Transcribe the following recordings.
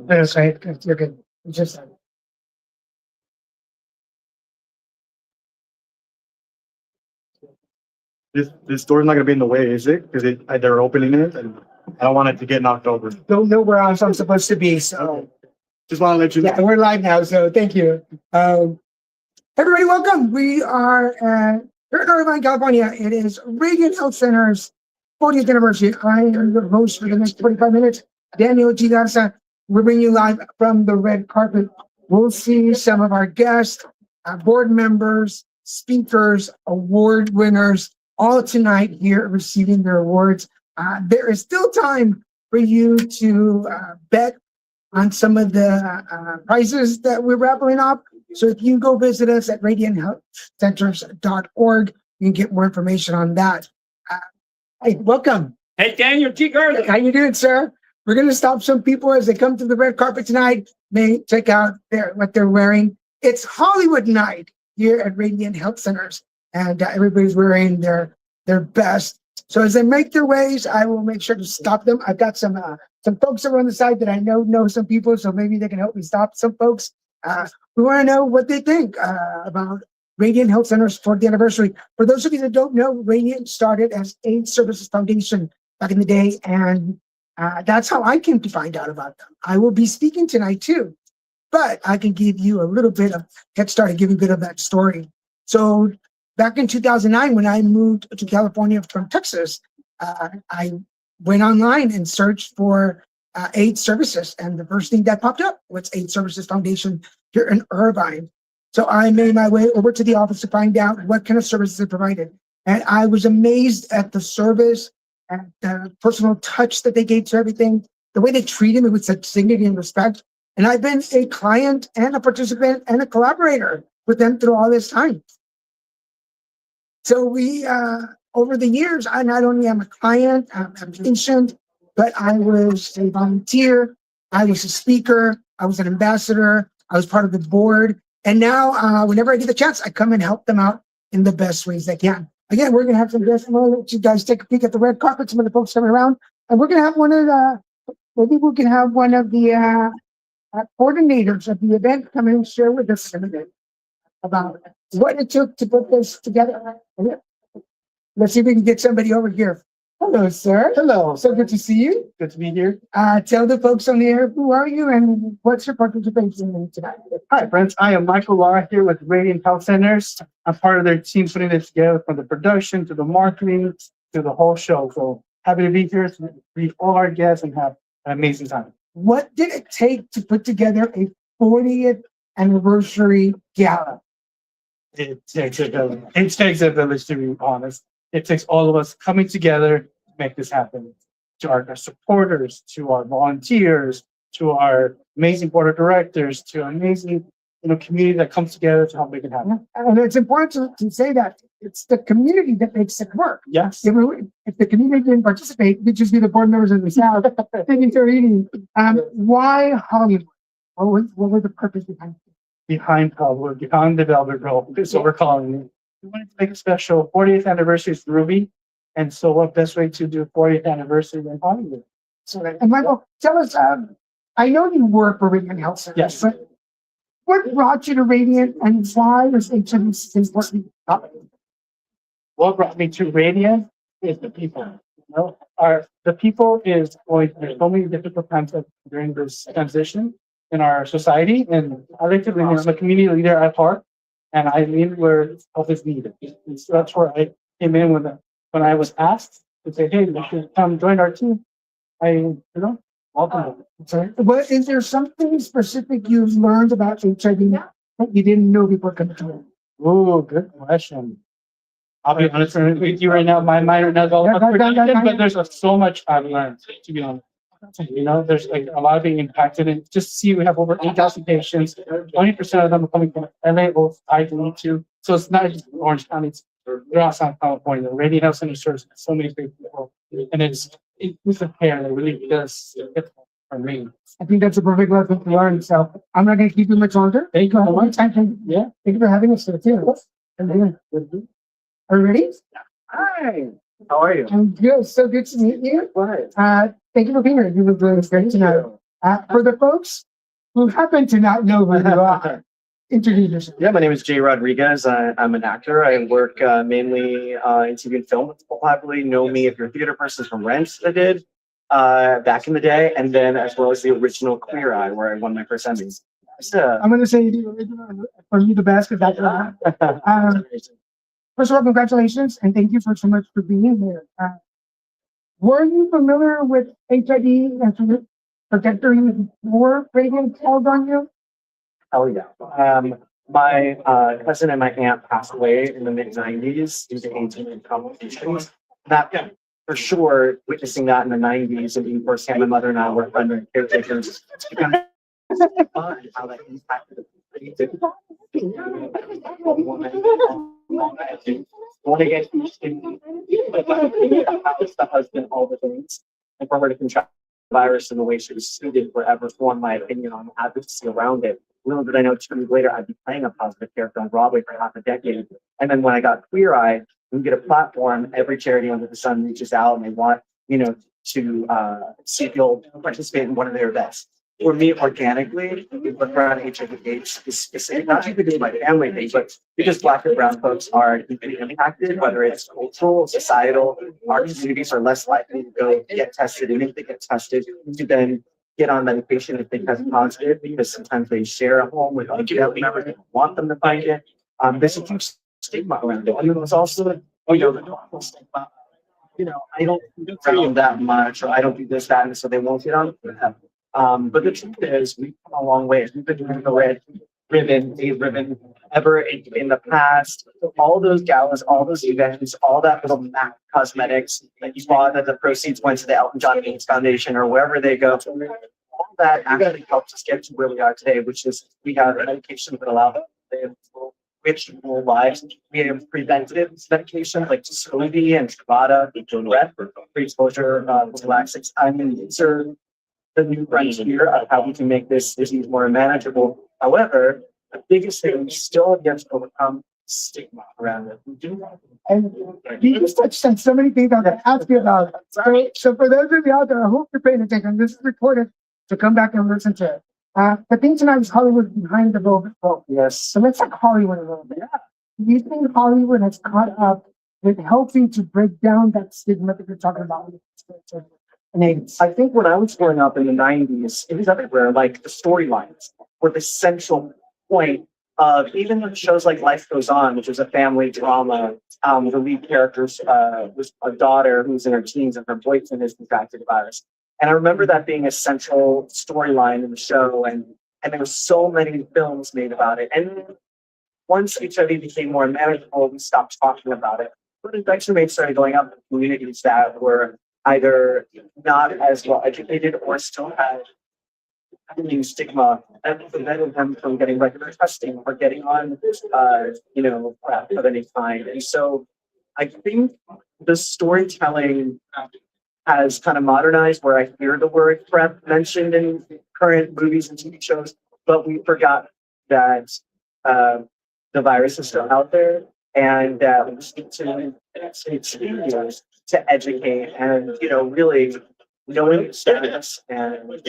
That's right. You're good. Just this door's not gonna be in the way, is it? Because they're opening it, and I don't want it to get knocked over. don't know where else I'm supposed to be. So Just want to let you know. yeah, we're live now. So thank you. Everybody, welcome. We are here in Orange County, California. It is Radiant Health Center's 40th anniversary. I am your host for the next 45 minutes, Daniel G. Garza. We're bringing you live from the red carpet. We'll see some of our guests, board members, speakers, award winners, all tonight here receiving their awards. There is still time for you to bet on some of the prizes that we're raffling off. So if you go visit us at radianthealthcenters.org, you can get more information on that. Hey, welcome. Hey, Daniel G. Garza. How you doing, sir? We're going to stop some people as they come to the red carpet tonight. May check out what they're wearing. It's Hollywood night here at Radiant Health Centers, and everybody's wearing their best. So as they make their ways, I will make sure to stop them. I've got some folks over on the side that I know some people, so maybe they can help me stop some folks. We want to know what they think about Radiant Health Center's 40th anniversary. For those of you that don't know, Radiant started as AIDS Services Foundation back in the day, and that's how I came to find out about them. I will be speaking tonight too, but I can give you a little bit of head start and give you a bit of that story. So back in 2009, when I moved to California from Texas, I went online and searched for AIDS services, and the first thing that popped up was AIDS Services Foundation here in Irvine. So I made my way over to the office to find out what kind of services they provided, and I was amazed at the service and the personal touch that they gave to everything, the way they treated me with such dignity and respect. And I've been a client and a participant and a collaborator with them through all this time. So we, over the years, I not only am a client, I'm a patient, but I was a volunteer, I was a speaker, I was an ambassador, I was part of the board. And now, whenever I get the chance, I come and help them out in the best ways I can. Again, we're going to have some guests. I'm going to let you guys take a peek at the red carpet, some of the folks coming around. And we're going to have maybe we can have one of the coordinators of the event come in and share with us a minute about what it took to put this together. Let's see if we can get somebody over here. Hello, sir. Hello. So good to see you. Good to be here. Tell the folks on the air, who are you and what's your participation in tonight? Hi, friends. I am Michael Lara here with Radiant Health Centers. I'm part of their team putting this together, from the production to the marketing to the whole show. So happy to be here to greet all our guests and have an amazing time. What did it take to put together a 40th anniversary gala? It takes a village. It takes a village, to be honest. It takes all of us coming together to make this happen. To our supporters, to our volunteers, to our amazing board of directors, to our amazing community that comes together to help make it happen. And it's important to say that it's the community that makes it work. Yes. If the community didn't participate, we'd just be the board members of the South thinking they're eating. Why Hollywood? What was the purpose behind it? Behind Hollywood, behind the Velvet Rope. That's what we're calling it. We wanted to make a special 40th anniversary is Ruby. And so what best way to do 40th anniversary than Hollywood? So, and Michael, tell us, I know you work for Radiant Health Centers, Yes. but what brought you to Radiant and why was HIV important? What brought me to Radiant is the people. The people is going through so many difficult times during this transition in our society. And I like to lean I'm a community leader at heart, and I lean where help is needed. And so that's where I came in when I was asked to say, hey, you should come join our team. Welcome them. Sorry. But is there something specific you've learned about HIV that you didn't know before coming to it? Oh, good question. I'll be honest with you right now. My mind right now is all about production, but there's so much I've learned, to be honest. There's like a lot of being impacted, and just see we have over 8,000 patients. 20% of them are coming from LA, both I and too. So it's not just Orange County, it's throughout South California. Radiant Health Center serves so many great people, and it's a care that really does. for me. I think that's a perfect lesson to learn. So I'm not going to keep you much longer. Thank you so much. Thank you for having us here too. Are you ready? Hi. How are you? I'm good. So good to meet you. What? Thank you for being here. You look really great tonight. For the folks who happen to not know who you are, introduce yourself. Yeah, my name is Jay Rodriguez. I'm an actor. I work mainly in TV and film. People probably know me if you're a theater person from Rent I did back in the day, and then as well as the original Queer Eye, where I won my first Emmys. I'm going to say the original for you the best because that's first of all, congratulations and thank you so much for being here. Were you familiar with HIV and trajectory before Reagan called on you? Oh yeah. My cousin and my aunt passed away in the mid-90s due to AIDS complications. That for sure, witnessing that in the 90s and being firsthand, my mother and I were primary caretakers. How that impacted want to get the husband, all the things, and for her to contract the virus in the way she was suited forever formed my opinion on advocacy around it. Little did I know 2 years later I'd be playing a positive character on Broadway for half a decade. And then when I got Queer Eye, we get a platform, every charity under the sun reaches out and they want, to see if you'll participate in one of their events. For me, organically, we look around HIV/AIDS is specific, not just because of my family thing, but because Black and Brown folks are deeply impacted, whether it's cultural, societal, our communities are less likely to go get tested, and if they get tested, to then get on medication if they test positive, because sometimes they share a home with other family members that want them to find it. There's a huge stigma around it. And there's also, the normal stigma. I don't do around that much, or I don't do this, that, and so they won't get on with them. But the truth is, we've come a long way. We've been doing the red ribbon ever in the past. All those galas, all those events, all that little MAC cosmetics that you saw that the proceeds went to the Elton John AIDS Foundation or wherever they go. All that actually helps us get to where we are today, which is we have medications that allow them to live rich, full lives. We have preventative medications like Descovy and Truvada, pre-exposure prophylaxis. I mean, these are the new frontier of how we can make this disease more manageable. However, the biggest thing we still have yet to overcome stigma around it. And you just touched on so many things I'm going to ask you about. So for those of you out there, I hope you're paying attention. This is recorded, so come back and listen to it. The thing tonight is Hollywood behind the velvet rope. Yes. So let's talk Hollywood a little bit. Do you think Hollywood has caught up with helping to break down that stigma that you're talking about? I think when I was growing up in the 90s, it was everywhere. Like the storylines were the central point of even shows like Life Goes On, which was a family drama. The lead character was a daughter who's in her teens and her boyfriend has contracted the virus. And I remember that being a central storyline in the show. And there were so many films made about it. And once HIV became more manageable, we stopped talking about it. But infection rates started going up in communities that were either not as well educated or still had stigma that prevented them from getting regular testing or getting on, PrEP of any kind. And so I think the storytelling has kind of modernized where I hear the word PrEP mentioned in current movies and TV shows, but we forgot that the virus is still out there and that we need to to educate and, really knowing its status and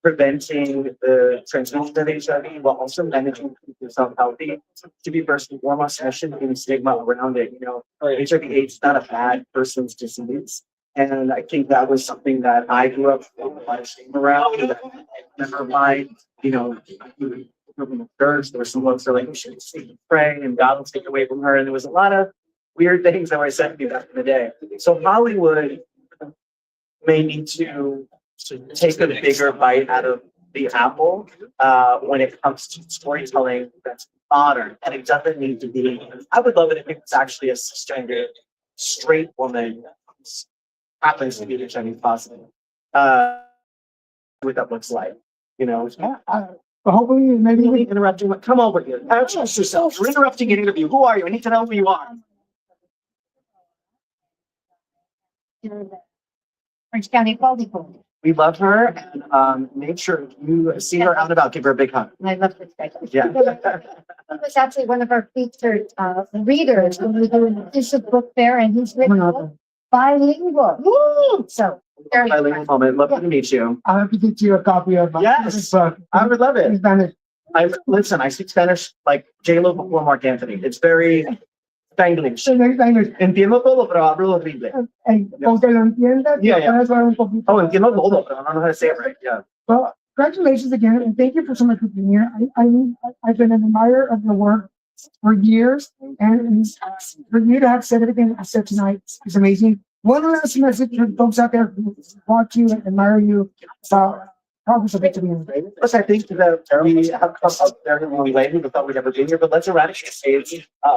preventing the transmission of HIV while also managing to keep yourself healthy to be first and foremost, and shouldn't be any stigma around it. HIV/AIDS is not a bad person's disease. And I think that was something that I grew up with a lot of shame around. I remember mine, from the church, there were some folks that were like, she should sleep and pray and God will take away from her. And there was a lot of weird things that were said to me back in the day. So Hollywood may need to take a bigger bite out of the apple when it comes to storytelling that's modern. And it doesn't need to be, I would love it if it was actually a cisgender straight woman happens to be HIV positive. What that looks like, But hopefully, maybe Really interrupting. Come over here. Introduce yourself. You're interrupting an interview. Who are you? I need to know who you are. Orange County LGBTQ. We love her, and make sure you see her out and about. Give her a big hug. I love this guy. Yeah. He was actually one of our featured readers when we were in the Bishop Book Fair, and he's written bilingual. Woo! So very Bilingual moment. Love to meet you. I'll have to get you a copy of my Yes. book. I would love In it. Spanish. Listen, I speak Spanish like J-Lo before Mark Anthony. It's very Spanglish. Spanish. Entiendo todo, pero hablo horrible. Aunque lo entiendas, Yeah, yeah. puedes hablar un poquito. Oh, entiendo todo, pero I don't know how to say it right. Yeah. Well, congratulations again, and thank you for so much for being here. I've been an admirer of your work for years, and for you to have said everything I said tonight is amazing. One last message to folks out there who watch you and admire you about progress of victory. Plus, I think that we have come up very late. We thought we'd never be here, but let's eradicate AIDS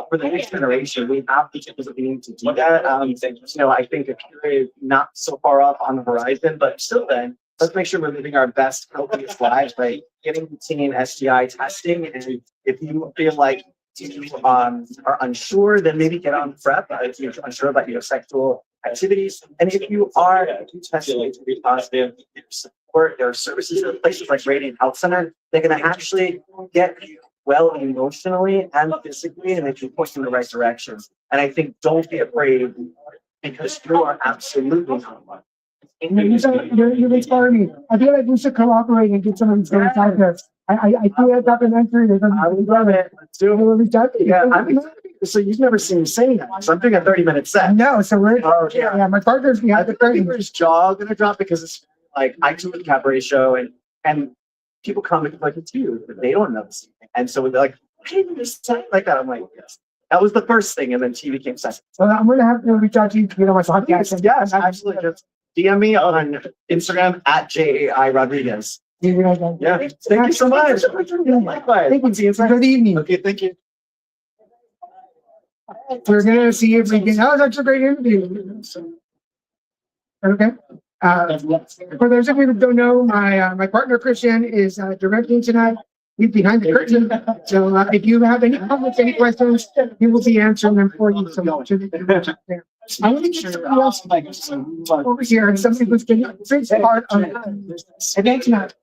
for the next generation. We have the capability to do that. I think a cure is not so far off on the horizon, but still then, let's make sure we're living our best, healthiest lives by getting routine STI testing. And if you feel like you are unsure, then maybe get on PrEP if you're unsure about your sexual activities. And if you are testing to be positive, support, there are services in places like Radiant Health Center. They're going to actually get you well emotionally and physically, and they can point you in the right direction. And I think don't be afraid, because you are absolutely not alone. You inspire me. I feel like we should cooperate and get some of these things out there. I feel a documentary. I would love it. Let's do it. Yeah, so you've never seen me saying that. So I'm doing a 30-minute set. No, so we're Oh, yeah. yeah. My partner's I behind the think curtain. people's jaw gonna drop because it's like I do a cabaret show and people come and like it's you, but they don't know this. And so they're like, hey, you just say it like that. I'm like, yes. That was the first thing, and then TV came second. So I'm gonna have to reach out to you to get on my podcast. Yes, absolutely. Just DM me on Instagram at JAI Rodriguez. Yeah. Thank you so much. Likewise. Thank you. Good evening. Okay, thank you. We're gonna see if we can. That was actually a great interview. Okay. For those of you who don't know, my partner Christian is directing tonight. He's behind the curtain. So if you have any comments, any questions, he will be answering them for you. So I want to get somebody else over here, and somebody who's been a big part of the event tonight.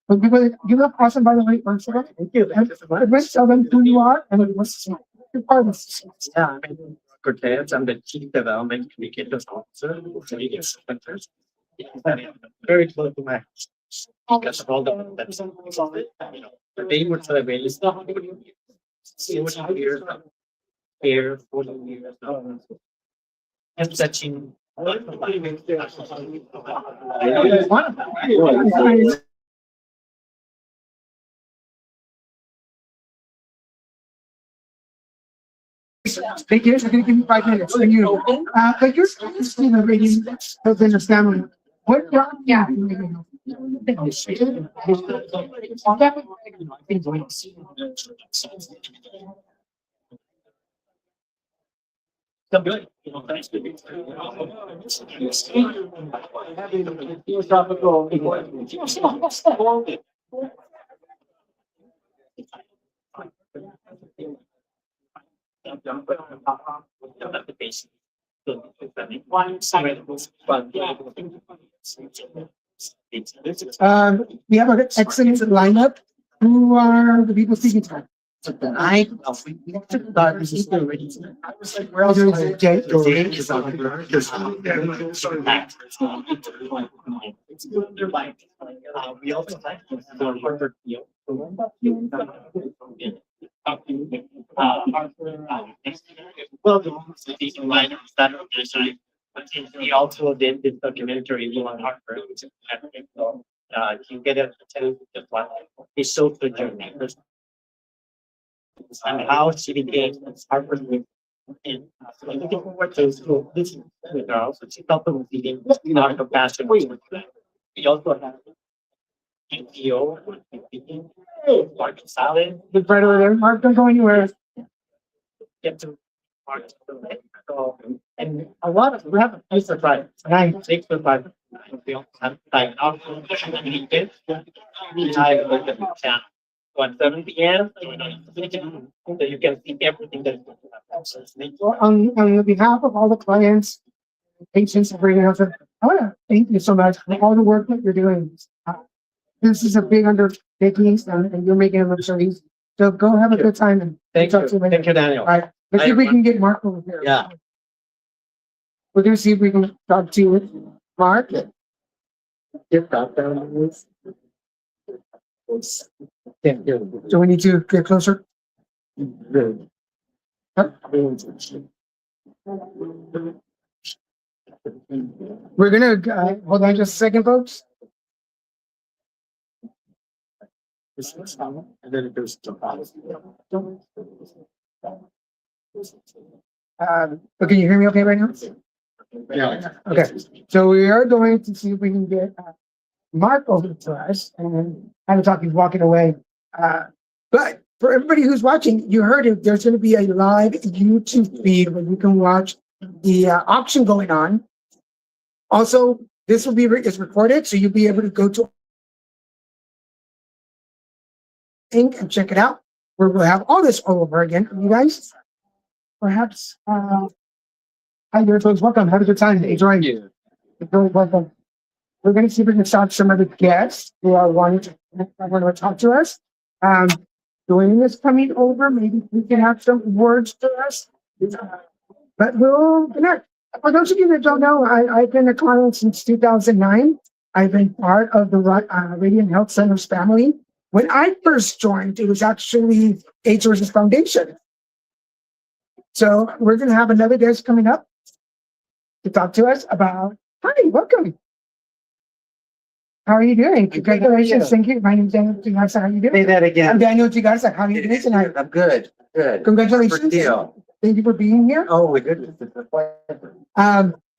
But you look awesome, by the way, first of all. Thank you. Let's tell them who you are and what's your part of this. Yeah, I'm Cortez. I'm the Chief Development Communications Officer for Media Centers. Very close to my house. Because of all the the day we're celebrating so many years here, 40 years and touching. Thank you. I'm going to give you 5 minutes. Thank you. But you're still a radio has been a family. What brought you? Some good. Philosophical. We have an excellent lineup. Who are the people speaking tonight? We have to start this is already. I was like, where else Is it Jay? Jay is on we also have the Harvard Field. Well, the teaching line that he also did this documentary on Harvard, which is so you get a chance to watch his social journey and how she became Harvard with. And so I'm looking forward to this with her also. She thought it was being our compassion. We also have NPO, Mark Salad. It's right over there. Mark, don't go anywhere. Get to Mark. So, and a lot of we have a few surprises. 6 surprises. We also have like also we have looked at the channel. 7 p.m. So you can see everything that On behalf of all the clients patients of Radiant Health Center. I want to thank you so much for all the work that you're doing. This is a big undertaking, and you're making it look so easy. So go have a good time and Thank talk you. to you later. Thank you, Daniel. All right, let's see if we can get Mark over here. Yeah. We're gonna see if we can talk to you, Mark. Get that down. Can't hear you. So we need to get closer. Good. We're gonna hold on just a second, folks. And then it goes to policy. But can you hear me okay right now? Yeah. Okay. So we are going to see if we can get Mark over to us, and I haven't talked, he's walking away. But for everybody who's watching, you heard it, there's going to be a live YouTube feed where you can watch the auction going on. Also, this will be is recorded, so you'll be able to go to Inc. and check it out, where we'll have all this all over again for you guys. Perhaps, hi there, folks. Welcome. Have a good time. Enjoy. you. Welcome. We're going to see if we can start some of the guests who are wanting to talk to us. Dwayne is coming over. Maybe we can have some words to us. But we'll connect. For those of you that don't know, I've been a client since 2009. I've been part of the Radiant Health Center's family. When I first joined, it was actually AIDS Versus Foundation. So we're going to have another guest coming up to talk to us about, hi, welcome. How are you doing? Congratulations. Thank you. My name is Daniel Tigarza. How are you doing? Say that I'm again. Daniel Tigarza. How are you doing tonight? I'm good. Good. Congratulations. Good deal. Thank you for being here. Oh, my goodness. It's a pleasure.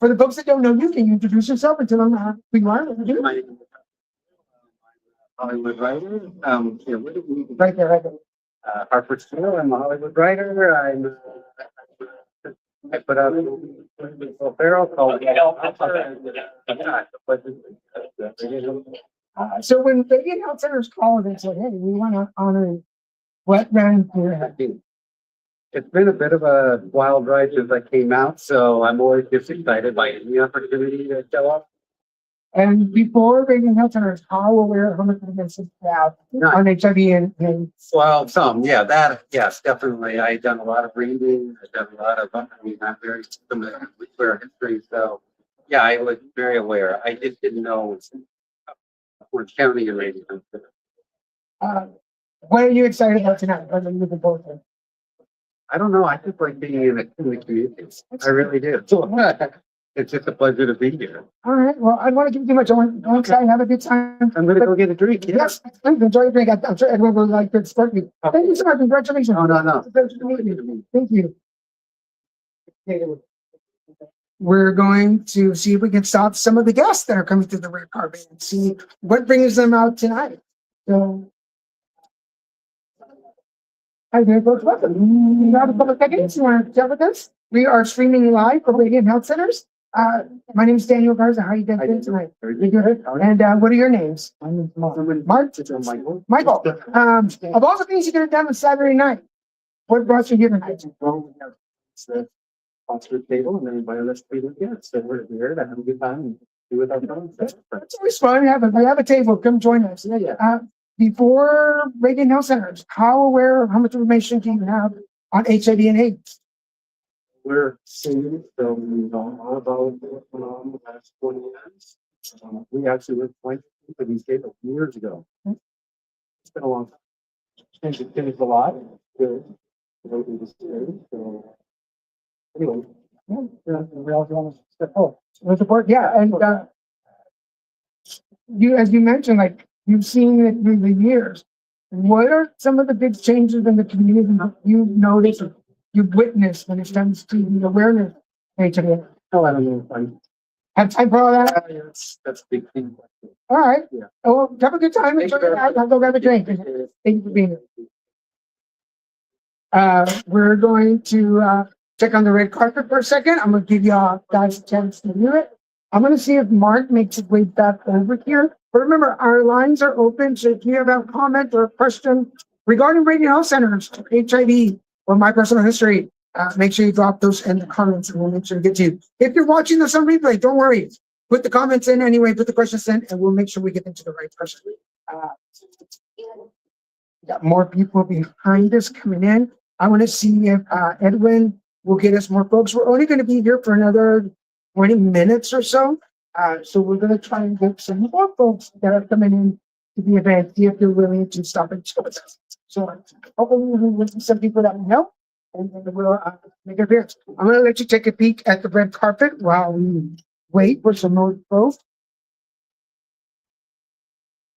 For the folks that don't know you, can you introduce yourself and tell them who you are? What you do? My name is Hollywood writer. Yeah, what do we? Right there, right there. Hartford Steel. I'm a Hollywood writer. I put out a barrel called. So when Radiant Health Centers called and said, hey, we want to honor what ran through your head. It's been a bit of a wild ride since I came out, so I'm always just excited by any opportunity to show up. And before Radiant Health Centers, how aware, how much of this is out on HIV and AIDS? Well, yes, definitely. I've done a lot of reading. I've done a lot of, I'm very familiar with queer history, so yeah, I was very aware. I just didn't know Orange County and Radiant. What are you excited about tonight? What are you looking forward to? I don't know. I just like being in the community. I really do. It's just a pleasure to be here. All right. Well, I don't want to give you too much. I want to go inside and have a good time. I'm going to go get a drink. Yes, please enjoy your drink. I'm sure everyone will like to support you. Thank you so much. Congratulations. No. It's a pleasure to meet you. Thank you. We're going to see if we can stop some of the guests that are coming to the red carpet and see what brings them out tonight. So, hi there, folks. Welcome. You have a couple of seconds. You want to chat with us? We are streaming live for Radiant Health Centers. My name is Daniel Garza. How are you guys doing tonight? You good? And what are your names? My name is Mark. Michael. Of all the things you could have done on Saturday night, what brought you here tonight? It's the sponsor table and everybody else table here. So we're here to have a good time and do with our friends. It's always fun. We have a table. Come join us. Before Radiant Health Centers, how aware, how much information do you have on HIV and AIDS? We're seeing, so we know all about what's going on the last 20 years. We actually were playing for these tables years ago. It's been a long time. Changed a lot. Good. So anyway, We also want to step forward. Support, yeah, and you, as you mentioned, like you've seen it through the years. What are some of the big changes in the community that you've noticed, or you've witnessed when it comes to the awareness of HIV? oh, I don't know if I'm. Have time for all that? That's a big thing. All right. Yeah. Oh, well, have a good time. Enjoy your night. I'll go grab a drink. Thank you for being here. We're going to check on the red carpet for a second. I'm going to give y'all guys a chance to view it. I'm going to see if Mark makes his way back over here. But remember, our lines are open. So if you have a comment or a question regarding Radiant Health Centers, HIV, or my personal history, make sure you drop those in the comments and we'll make sure to get to you. If you're watching this on replay, don't worry. Put the comments in anyway, put the questions in, and we'll make sure we get them to the right person. Got more people behind us coming in. I want to see if Edwin will get us more folks. We're only going to be here for another 20 minutes or so. So we're going to try and get some more folks that are coming in to the event, see if they're willing to stop and chill with us. So hopefully we'll see some people that we know, and then we'll make a appearance. I'm going to let you take a peek at the red carpet while we wait for some more folks.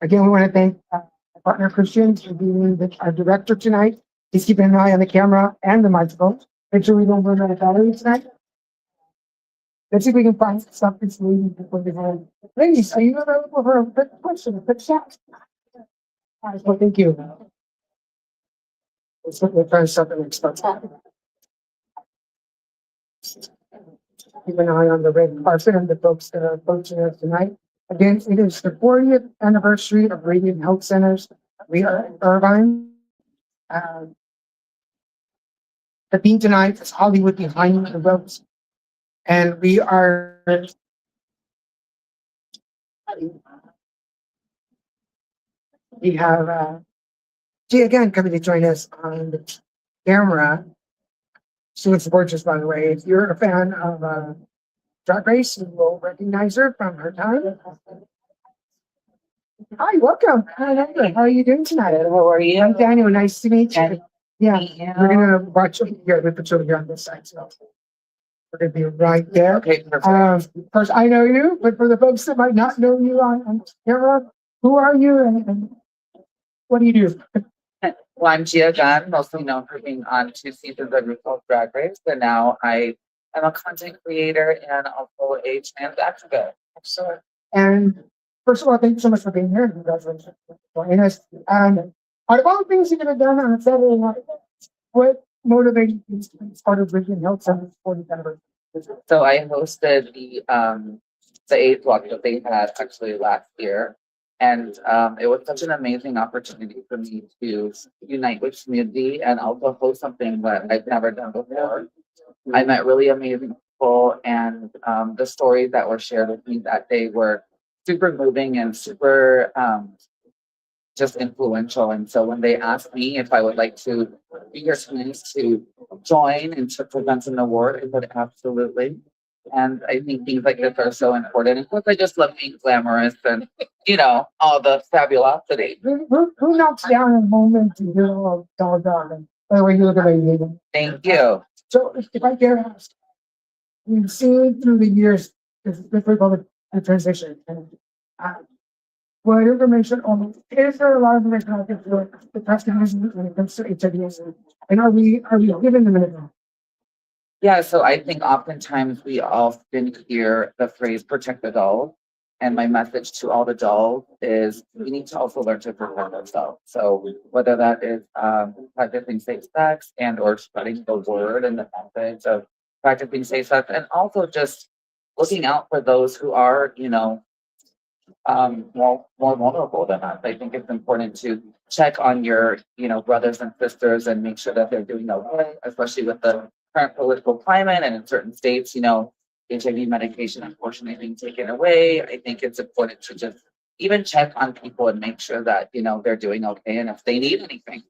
Again, we want to thank our partner Christian for being our director tonight. He's keeping an eye on the camera and the microphone. Make sure we don't run out of battery tonight. Let's see if we can find something leading before we go. Ladies, are you available for a quick question, a quick chat? All right, well, thank you. We're trying to stop the next part. Keep an eye on the red carpet and the folks that are approaching us tonight. Again, it is the 40th anniversary of Radiant Health Centers. We are in Irvine. The theme tonight is Hollywood Behind the Ropes. And we are we have G again coming to join us on the camera. She looks gorgeous, by the way. If you're a fan of Drag Race, you will recognize her from her time. Hi, welcome. Hi, how are you doing tonight? How are you? I'm Daniel. Nice to meet you. Yeah, Yeah. we're gonna watch over here. We put you over here on this side, so we're gonna be right there. Okay, perfect. First, I know you, but for the folks that might not know you on camera, who are you and what do you do? Well, I'm Gia Gunn, mostly known for being on 2 seasons of RuPaul's Drag Race, but now I am a content creator and also a trans activist. Excellent. And first of all, thank you so much for being here. Congratulations for joining us. Out of all the things you could have done on a Saturday night, what motivated you to be part of Radiant Health Center's 40th anniversary? So I hosted the AIDS walk that they had actually last year. And it was such an amazing opportunity for me to unite with community and also host something that I've never done before. I met really amazing people, and the stories that were shared with me that day were super moving and super just influential. And so when they asked me if I would like to be your twins to join and to present an award, I said absolutely. And I think things like this are so important. And plus, I just love being glamorous and, all the fabulosity. Who knocks down a moment to do a dog dog? By the way, you look amazing. Thank you. So if I dare ask, we've seen through the years, this is we call it a transition. And what information is there a lot of information out there for the customers when it comes to HIV? And are we giving them an Yeah, so I think oftentimes we often hear the phrase protect the dolls. And my message to all the dolls is we need to also learn to protect ourselves. So whether that is practicing safe sex and or spreading the word and the message of practicing safe sex, and also just looking out for those who are, more vulnerable than us. I think it's important to check on your, brothers and sisters and make sure that they're doing okay, especially with the current political climate and in certain states, HIV medication unfortunately being taken away. I think it's important to just even check on people and make sure that, they're doing okay and if they need anything.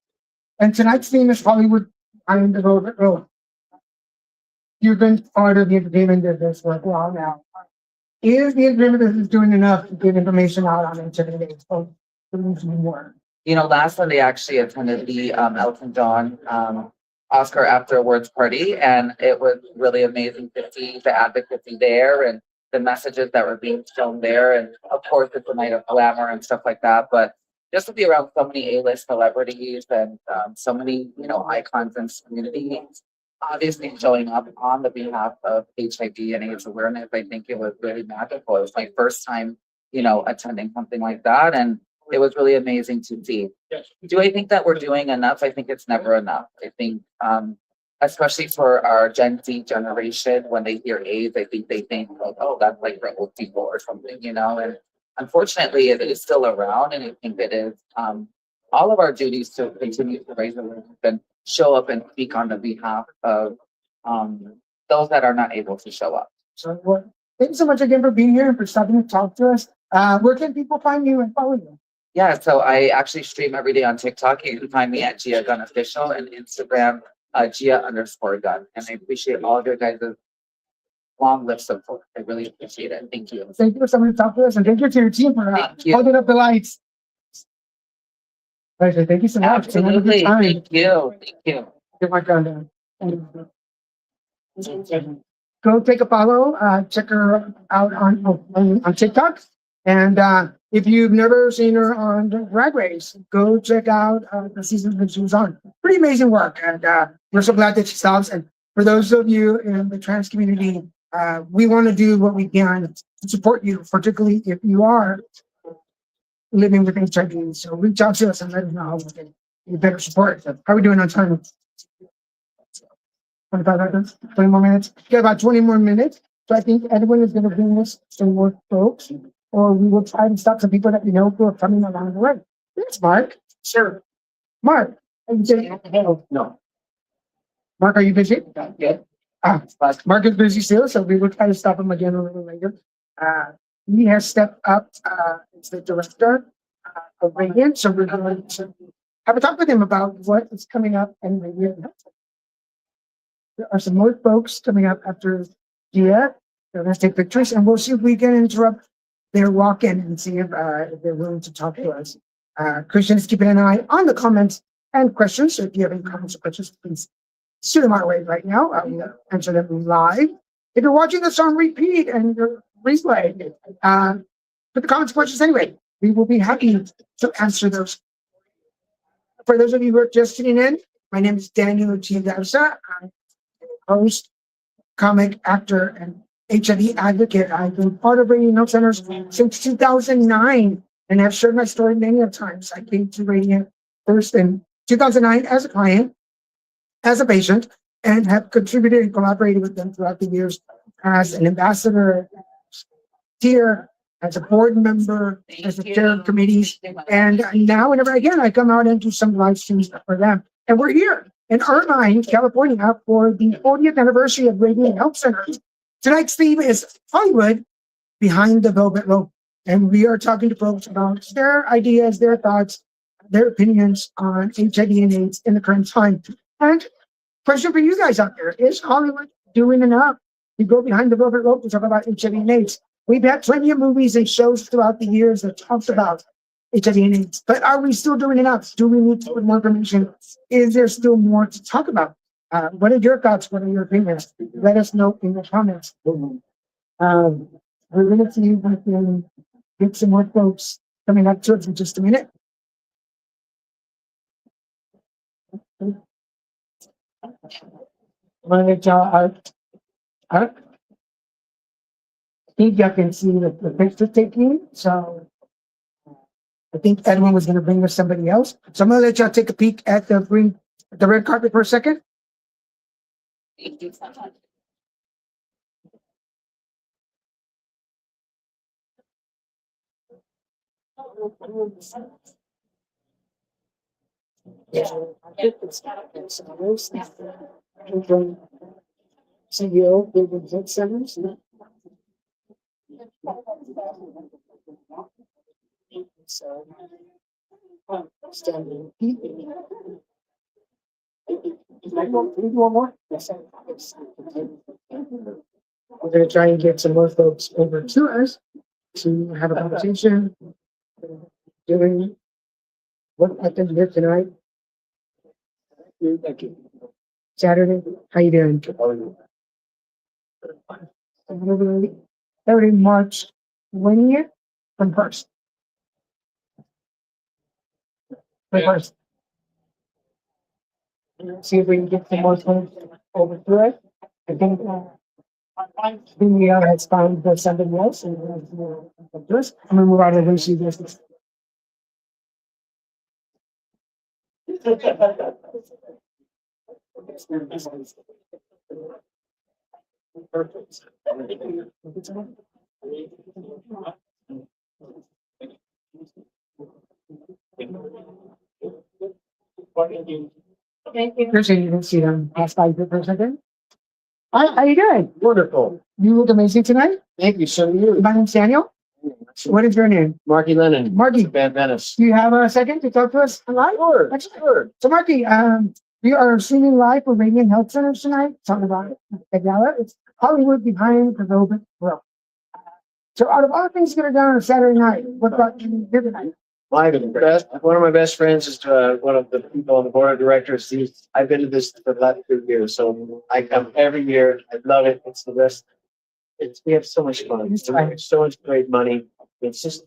And tonight's theme is Hollywood Behind the Road. You've been part of the entertainment business for a while now. Is the entertainment business doing enough to get information out on HIV? So there needs to be more. Last Sunday I actually attended the Elton John Oscar after awards party, and it was really amazing to see the advocacy there and the messages that were being shown there. And of course, it's a night of glamour and stuff like that. But just to be around so many A-list celebrities and so many, icons in this community, obviously showing up on the behalf of HIV and AIDS awareness, I think it was really magical. It was my first time, attending something like that. And it was really amazing to see. Do I think that we're doing enough? I think it's never enough. I think, especially for our Gen Z generation, when they hear AIDS, I think they think like, oh, that's like for old people or something, And unfortunately, it is still around, and I think it is all of our duties to continue to raise awareness and show up and speak on the behalf of those that are not able to show up. So, well, thank you so much again for being here and for stopping to talk to us. Where can people find you and follow you? Yeah, so I actually stream every day on TikTok. You can find me at Gia Gun Official and Instagram, Gia_Gun. And I appreciate all of your guys' long list support. I really appreciate it. Thank you. Thank you for coming to talk to us, and thank you to your team for Thank you. holding up the lights. Pleasure. Thank you so much. And have a good Absolutely. time. Thank you. Thank you. Get my countdown. Go take a follow. Check her out on TikTok. And if you've never seen her on Drag Race, go check out the season that she was on. Pretty amazing work. And we're so glad that she stops. And for those of you in the trans community, we want to do what we can to support you, particularly if you are living with HIV. So reach out to us and let us know how we can be better support. How are we doing on time? 25 seconds, 20 more minutes. Got about 20 more minutes. So I think Edwin is going to bring us some more folks, or we will try to stop some people that we know who are coming along the way. Yes, Mark. Sure. Mark, are you busy? No. Mark, are you busy? Yeah. Mark is busy still, so we will try to stop him again a little later. He has stepped up as the director of Radiant, so we're going to have a talk with him about what is coming up in Radiant. There are some more folks coming up after Gia. They're going to take pictures, and we'll see if we can interrupt their walk-in and see if they're willing to talk to us. Christian is keeping an eye on the comments and questions, so if you have any comments or questions, please shoot them our way right now. I will answer them live. If you're watching this on repeat and you're replay, put the comments and questions anyway. We will be happy to answer those. For those of you who are just tuning in, my name is Daniel G. Garza. I'm a host, comic, actor, and HIV advocate. I've been part of Radiant Health Centers since 2009 and have shared my story many a times. I came to Radiant first in 2009 as a client, as a patient, and have contributed and collaborated with them throughout the years as an ambassador, here, as a board member, as a chair of committees. And now, whenever again, I come out and do some live streams for them. And we're here in Irvine, California for the 40th anniversary of Radiant Health Centers. Tonight's theme is Hollywood Behind the Velvet Rope. And we are talking to folks about their ideas, their thoughts, their opinions on HIV and AIDS in the current time. And question for you guys out there, is Hollywood doing enough to go behind the velvet rope to talk about HIV and AIDS? We've had plenty of movies and shows throughout the years that talked about HIV and AIDS, but are we still doing enough? Do we need to put more information? Is there still more to talk about? What are your thoughts? What are your opinions? Let us know in the comments. We're going to see if we can get some more folks coming up to us in just a minute. I think y'all can see the picture taking, so I think Edwin was going to bring us somebody else. So I'm going to let y'all take a peek at the red carpet for a second. Thank you so much. CEO of Global Health Centers. So, standing. One more. Yes, we're going to try and get some more folks over to us to have a conversation. Doing what happened here tonight. Saturday. How you doing? Saturday, March 20th from first. First. See if we can get some more folks over to it. I think we has found something else. And I'm gonna move out of the way so you guys can see. Thank you. Christian, you can see them pass by for a second. Hi, how you doing? Wonderful. You look amazing tonight. Thank you. So you. My name's Daniel. What is your name? Marky Lennon. Marky. Van Venice. Do you have a second to talk to us live? Sure. Excellent. Sure. So, Marky, we are streaming live for Radiant Health Centers tonight. Talking about the gala. It's Hollywood behind the velvet rope. So, out of all the things that are done on a Saturday night, what about you here tonight? One of my best friends is one of the people on the board of directors. I've been to this for the last 2 years, so I come every year. I love it. It's the best. We have so much fun. We have so much great money. It's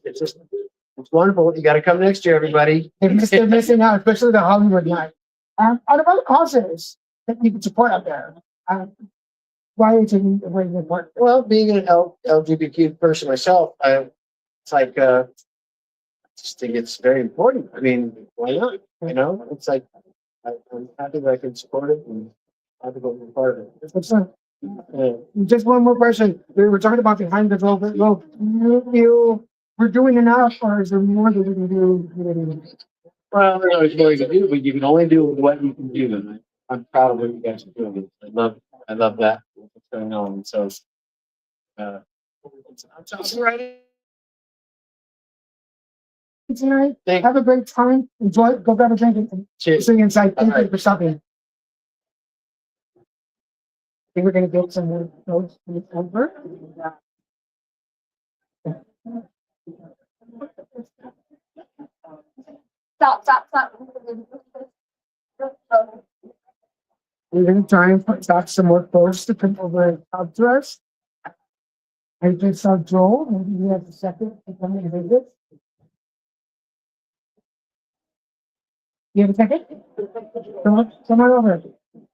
wonderful. You got to come next year, everybody. They're missing out, especially the Hollywood night. Out of all the causes that you can support out there, why is it really important? Well, being an LGBTQ person myself, it's like I just think it's very important. I mean, why not? You know, it's like I'm happy that I can support it and happy to be part of it. Excellent. Just one more question. We were talking about behind the velvet rope. You feel we're doing enough, or is there more that we can do? Well, there's more you can do, but you can only do what you can do. And I'm proud of what you guys are doing. I love that what's going on. So, it's right. Tonight, Thank have a great time. Enjoy it. Go grab a drink and Cheers. see you inside. Thank All you right. for stopping. I think we're gonna get some more notes over. Stop. We're gonna try and talk some more folks to come over and talk to us. I just saw Joel. Maybe he has a second to come and visit. You have a second? Come on over.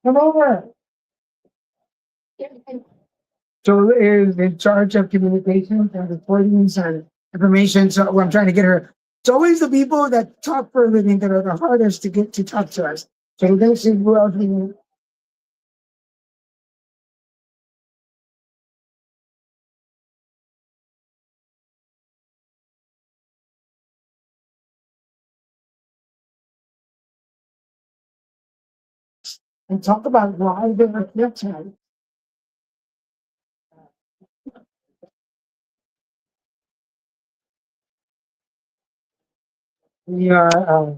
Come over. Joel is in charge of communications and recordings and information. So I'm trying to get her. It's always the people that talk for a living that are the hardest to get to talk to us. So we're gonna see who else we can. And talk about why they were here tonight. We are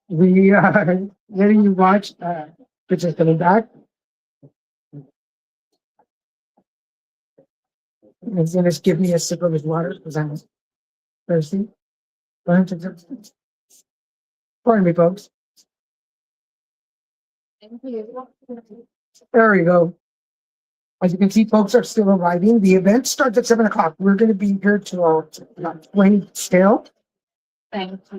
we are letting you watch pictures coming back. He's gonna give me a sip of his water because I'm thirsty. Pardon me, folks. There we go. As you can see, folks are still arriving. The event starts at 7 o'clock. We're going to be here till 20 still.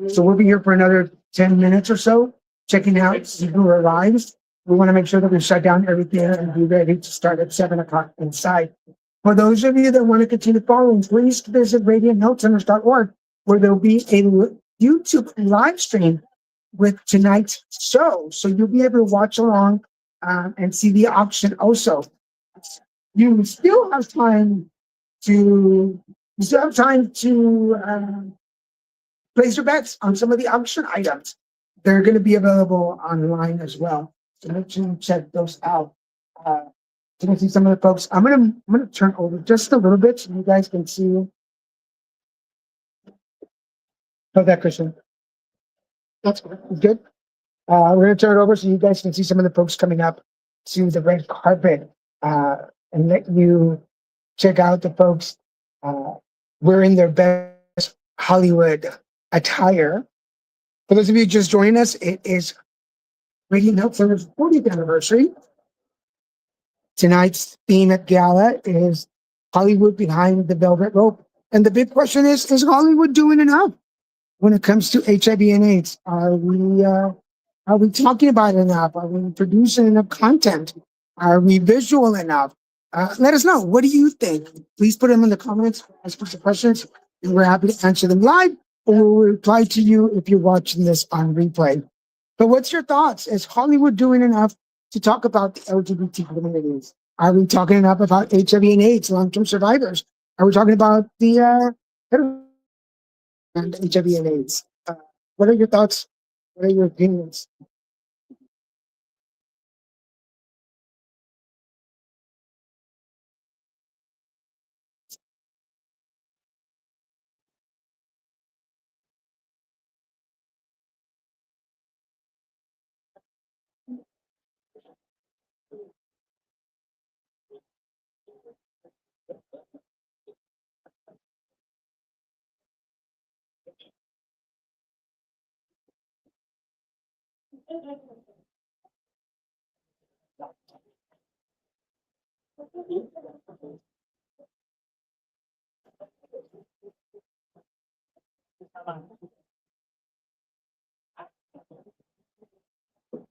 So we'll be here for another 10 minutes or so, checking out see who arrives. We want to make sure that we shut down everything and be ready to start at 7 o'clock inside. For those of you that want to continue following, please visit radianthealthcenters.org, where there'll be a YouTube live stream with tonight's show. So you'll be able to watch along and see the auction also. You still have time to place your bets on some of the auction items. They're going to be available online as well. So make sure you check those out. You can see some of the folks. I'm gonna turn over just a little bit so you guys can see. How's that, Christian? That's good. We're gonna turn it over so you guys can see some of the folks coming up to the red carpet and let you check out the folks wearing their best Hollywood attire. For those of you just joining us, it is Radiant Health Center's 40th anniversary. Tonight's theme at Gala is Hollywood behind the velvet rope. And the big question is Hollywood doing enough when it comes to HIV and AIDS? Are we talking about it enough? Are we producing enough content? Are we visual enough? Let us know. What do you think? Please put them in the comments, ask us the questions, and we're happy to answer them live, or we'll reply to you if you're watching this on replay. But what's your thoughts? Is Hollywood doing enough to talk about the LGBT communities? Are we talking enough about HIV and AIDS, long-term survivors? Are we talking about the and HIV and AIDS? What are your thoughts? What are your opinions?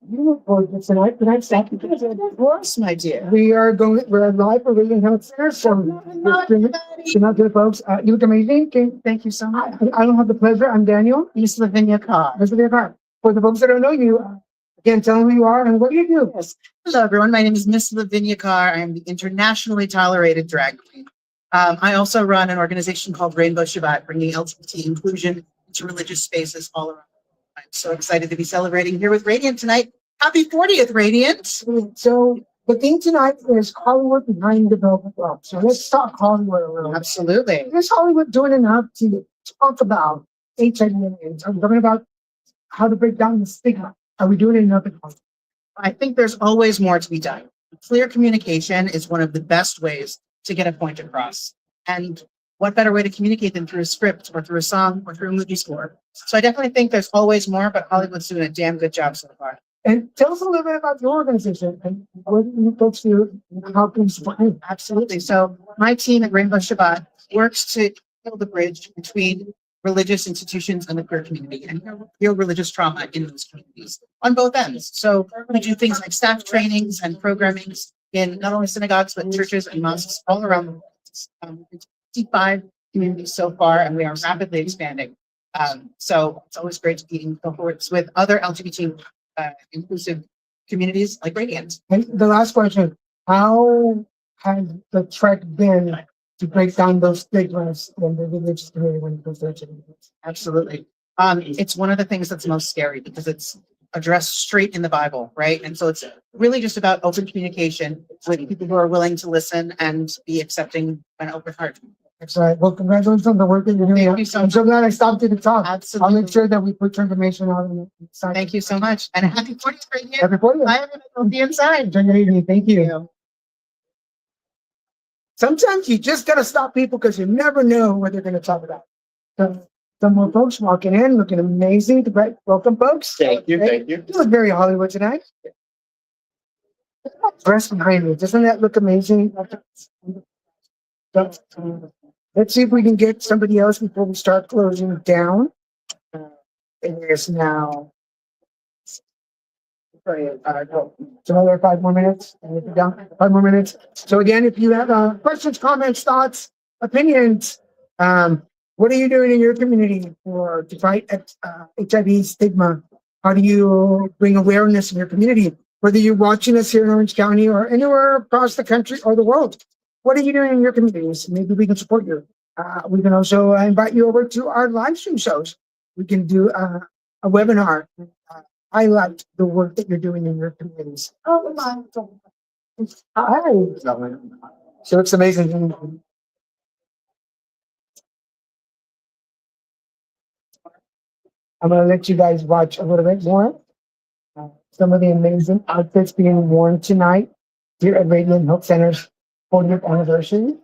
You look gorgeous tonight. Can I stop you? Of course, my dear. We're live for Radiant Health Center. So, shout out to the folks. You look amazing. Thank you so much. I don't have the pleasure. I'm Daniel. Miss Lavinia Carr. This is your car. For the folks that don't know you, again, tell them who you are and what do you do. Yes. Hello, everyone. My name is Miss Lavinia Carr. I am the internationally tolerated drag queen. I also run an organization called Rainbow Shabbat, bringing LGBT inclusion to religious spaces all around. I'm so excited to be celebrating here with Radiant tonight. Happy 40th, Radiant. So the theme tonight is Hollywood behind the velvet rope. So let's talk Hollywood a little bit. Absolutely. Is Hollywood doing enough to talk about HIV and AIDS? Are we talking about how to break down the stigma? Are we doing enough in Hollywood? I think there's always more to be done. Clear communication is one of the best ways to get a point across. And what better way to communicate than through a script or through a song or through a movie score? So I definitely think there's always more, but Hollywood's doing a damn good job so far. And tell us a little bit about your organization and what you folks do and how things support you. Absolutely. So my team at Rainbow Shabbat works to build the bridge between religious institutions and the queer community and heal religious trauma in those communities on both ends. So we do things like staff trainings and programmings in not only synagogues, but churches and mosques all around the world. 55 communities so far, and we are rapidly expanding. So it's always great to be in cohorts with other LGBT inclusive communities like Radiant. And the last question, how has the trek been to break down those stigmas in the religious community when it comes to HIV? Absolutely. It's one of the things that's most scary because it's addressed straight in the Bible, right? And so it's really just about open communication with people who are willing to listen and be accepting an open heart. Excellent. Well, congratulations on the work that you're doing. Thank you so I'm so glad I stopped you to talk. I'll Absolutely. make sure that we put your information out on the site. Thank you so much. And happy 40th, Radiant. Happy 40th. Bye, everybody. I'll be inside. Enjoy your evening. Thank you. Thank you. Sometimes you just gotta stop people because you never know what they're gonna talk about. So, some more folks walking in, looking amazing. Welcome, folks. Thank you, thank you. You look very Hollywood tonight. Dress behind me. Doesn't that look amazing? Let's see if we can get somebody else before we start closing down. It is now. It's another 5 more minutes. And we'll be done. 5 more minutes. So again, if you have questions, comments, thoughts, opinions, what are you doing in your community to fight HIV stigma? How do you bring awareness in your community? Whether you're watching us here in Orange County or anywhere across the country or the world, what are you doing in your communities? Maybe we can support you. We can also invite you over to our live stream shows. We can do a webinar, highlight the work that you're doing in your communities. Oh my God. Hi. So it's amazing. I'm going to let you guys watch a little bit more. Some of the amazing outfits being worn tonight here at Radiant Health Center's 40th anniversary.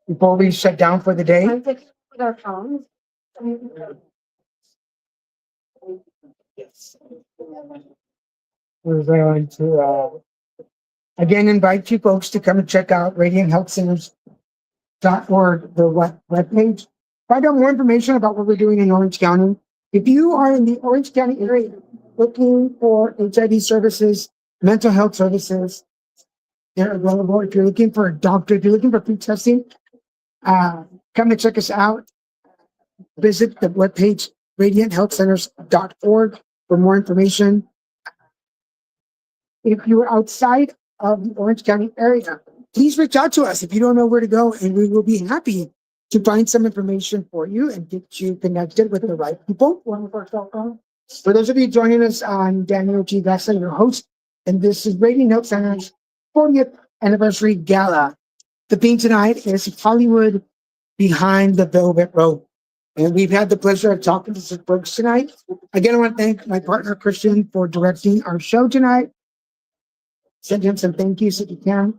Before we shut down for the day. With our phones. We're going to again invite you folks to come and check out radianthealthcenters.org, the webpage. Find out more information about what we're doing in Orange County. If you are in the Orange County area looking for HIV services, mental health services, they're available. If you're looking for a doctor, if you're looking for free testing, come and check us out. Visit the webpage radianthealthcenters.org for more information. If you're outside of the Orange County area, please reach out to us if you don't know where to go, and we will be happy to find some information for you and get you connected with the right people. For those of you joining us on Daniel G. Vessa, your host, and this is Radiant Health Center's 40th anniversary gala. The theme tonight is Hollywood Behind the Velvet Rope. And we've had the pleasure of talking to some folks tonight. Again, I want to thank my partner, Christian, for directing our show tonight. Send him some thank yous if you can.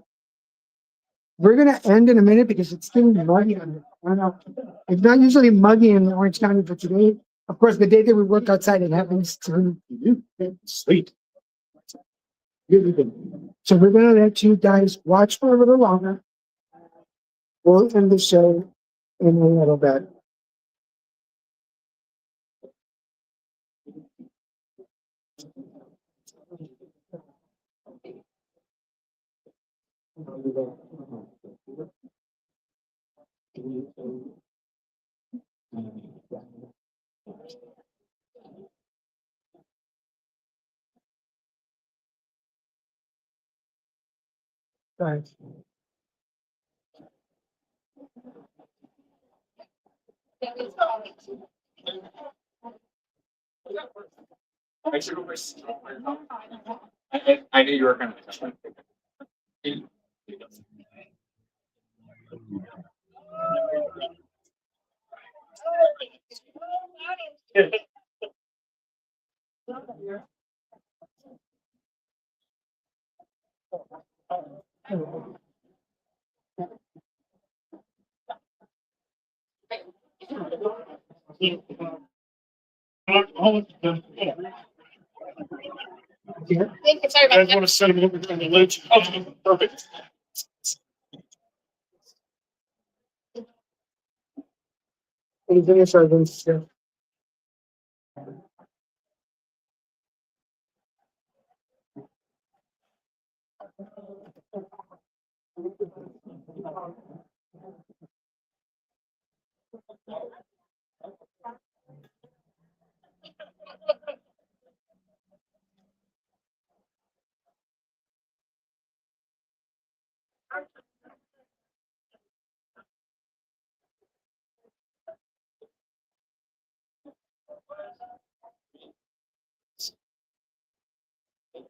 We're going to end in a minute because it's getting muggy. I don't know. It's not usually muggy in Orange County, but today, of course, the day that we work outside, it happens to Sweet. So we're going to let you guys watch for a little longer. We'll end the show in a little bit. Guys. I knew you were gonna. Sorry about that. Want to set them over on the ledge? Oh, perfect. Anything else I want to say?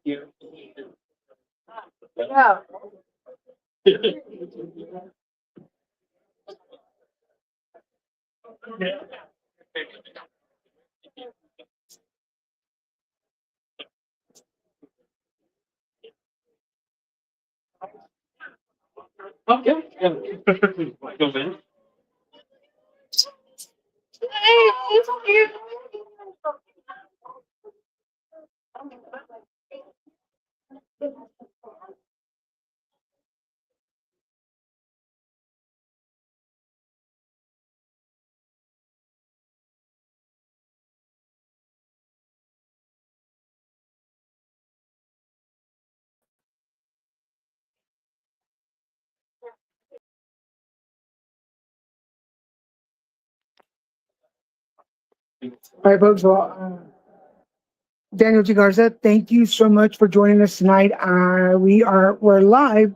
Yeah. Okay. Go in. All right, folks. Well, Daniel G. Garza, thank you so much for joining us tonight. We're live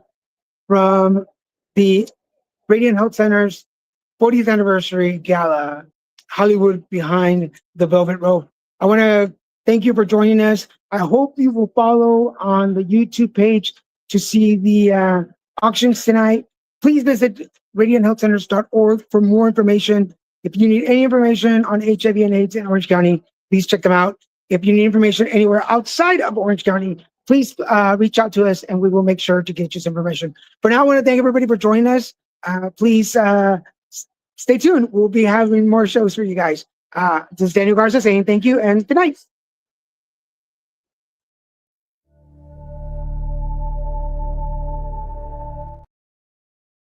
from the Radiant Health Center's 40th anniversary gala, Hollywood Behind the Velvet Rope. I want to thank you for joining us. I hope you will follow on the YouTube page to see the auctions tonight. Please visit radianthealthcenters.org for more information. If you need any information on HIV and AIDS in Orange County, please check them out. If you need information anywhere outside of Orange County, please reach out to us and we will make sure to get you some information. For now, I want to thank everybody for joining us. Please stay tuned. We'll be having more shows for you guys. This is Daniel Garza saying thank you and good night.